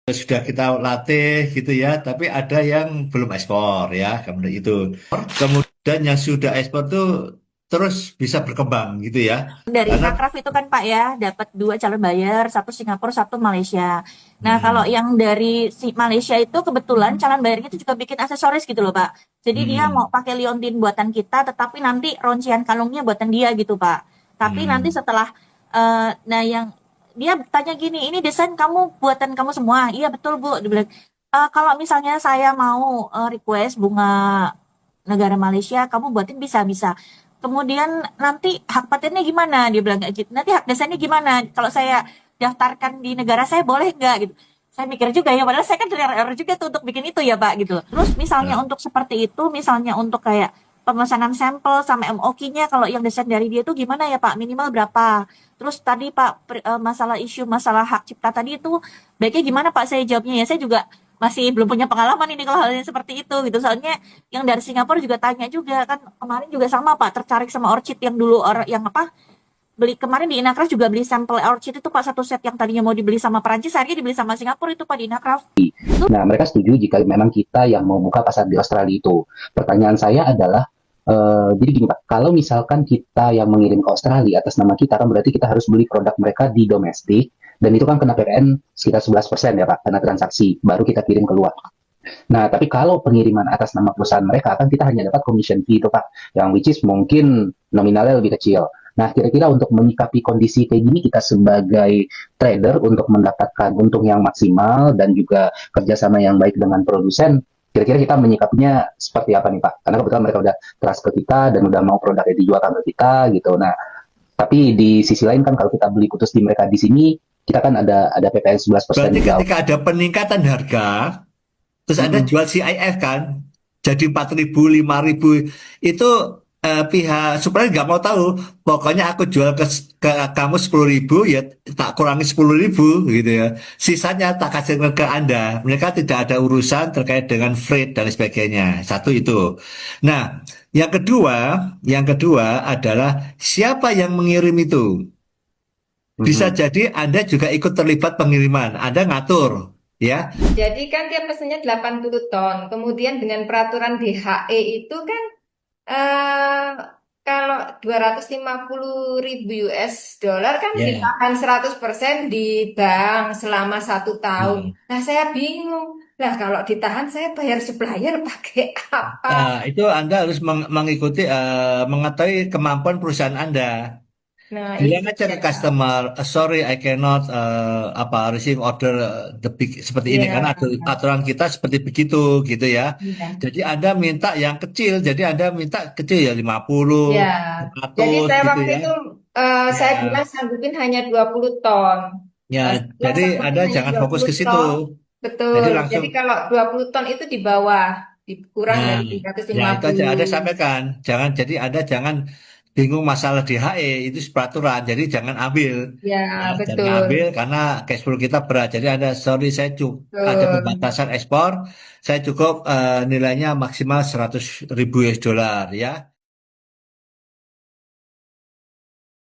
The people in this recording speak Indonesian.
sudah kita latih gitu ya, tapi ada yang belum ekspor ya, kemudian itu. Kemudian yang sudah ekspor tuh terus bisa berkembang gitu ya. Dari Karena Nakraf itu kan Pak ya, dapat dua calon buyer, satu Singapura, satu Malaysia. Nah, kalau hmm, yang dari si Malaysia itu kebetulan calon buyernya itu juga bikin aksesoris gitu loh Pak. Jadi dia mau hmm, pakai liontin buatan kita, tetapi nanti roncian kalungnya buatan dia gitu Pak. Tapi nanti hmm, setelah, nah yang dia tanya gini, ini desain kamu buatan kamu semua? Iya betul Bu. Dia bilang, kalau misalnya saya mau request bunga negara Malaysia, kamu buatin bisa-bisa. Kemudian nanti hak patennya gimana? Dia bilang kayak gitu. Nanti hak desainnya gimana? Kalau saya daftarkan di negara saya boleh nggak gitu? Saya mikir juga ya, padahal saya kan dari RR juga tuh untuk bikin itu ya Pak gitu. Terus misalnya nah, untuk seperti itu, misalnya untuk kayak pemesanan sampel sama MOQ-nya kalau yang desain dari dia itu gimana ya Pak? Minimal berapa? Terus tadi Pak masalah isu masalah hak cipta tadi itu baiknya gimana Pak? Saya jawabnya ya saya juga masih belum punya pengalaman ini kalau hal yang seperti itu gitu. Soalnya yang dari Singapura juga tanya juga kan kemarin juga sama Pak tertarik sama orchid yang dulu orang yang apa beli kemarin di Inacraft juga beli sampel orchid itu Pak satu set yang tadinya mau dibeli sama Perancis akhirnya dibeli sama Singapura itu Pak di Inacraft. Nah, mereka setuju jika memang kita yang mau buka pasar di Australia itu. Pertanyaan saya adalah, jadi gini Pak, kalau misalkan kita yang mengirim ke Australia atas nama kita, kan berarti kita harus beli produk mereka di domestik, dan itu kan kena PPN sekitar 11% ya Pak, karena transaksi, baru kita kirim keluar. Nah, tapi kalau pengiriman atas nama perusahaan mereka, kan kita hanya dapat commission fee itu, Pak. Yang which is mungkin nominalnya lebih kecil. Nah, kira-kira untuk menyikapi kondisi kayak gini, kita sebagai trader untuk mendapatkan untung yang maksimal dan juga kerjasama yang baik dengan produsen, kira-kira kita menyikapinya seperti apa nih, Pak? Karena kebetulan mereka udah trust ke kita dan udah mau produknya dijualkan ke kita gitu. Nah, tapi di sisi lain kan kalau kita beli putus di mereka di sini, kita kan ada PPN 11% berarti juga. ketika ada peningkatan harga, terus Anda Mm-mm. jual CIF kan, jadi 4.000, 5.000, itu pihak supplier nggak mau tahu. Pokoknya aku jual ke kamu 10.000, ya tak kurangi 10.000 gitu ya. Sisanya tak kasih ke Anda. Mereka tidak ada urusan terkait dengan freight dan sebagainya. Satu itu. Nah, yang kedua adalah siapa yang mengirim itu. Bisa Mhm. jadi Anda juga ikut terlibat pengiriman. Anda ngatur, ya. Jadi kan dia pesennya 80 ton. Kemudian dengan peraturan DHE itu kan eh, kalau 250.000 US dollar kan Ya. ditahan 100% di bank selama 1 tahun. Hmm. Nah saya bingung. Lah kalau ditahan saya bayar supplier pakai apa? Itu Anda harus mengikuti, mengetahui kemampuan perusahaan Anda. Nah Bilang itu aja dia. ke customer, sorry I cannot receive order the big seperti ini karena Iya, aturan kita seperti begitu gitu ya. iya. Jadi Anda minta yang kecil, jadi Anda minta kecil ya 50, Ya, jadi 100 saya gitu waktu ya. itu saya bilang Ya, sanggupin hanya 20 ton. ya. Saya bilang Jadi sanggupin Anda hanya jangan dua fokus puluh ke situ. ton. Jadi Betul. langsung, Jadi kalau 20 ton itu di bawah, dikurang nah, dari tiga ratus ya lima itu aja puluh. Anda sampaikan. Jangan, jadi Anda jangan bingung masalah DHE, itu peraturan. Jadi jangan ambil. Ya, Ya, jangan ambil betul. karena cash flow kita berat. Jadi ada, sorry saya ada Betul. pembatasan ekspor. Saya cukup nilainya maksimal 100.000 US dollar ya.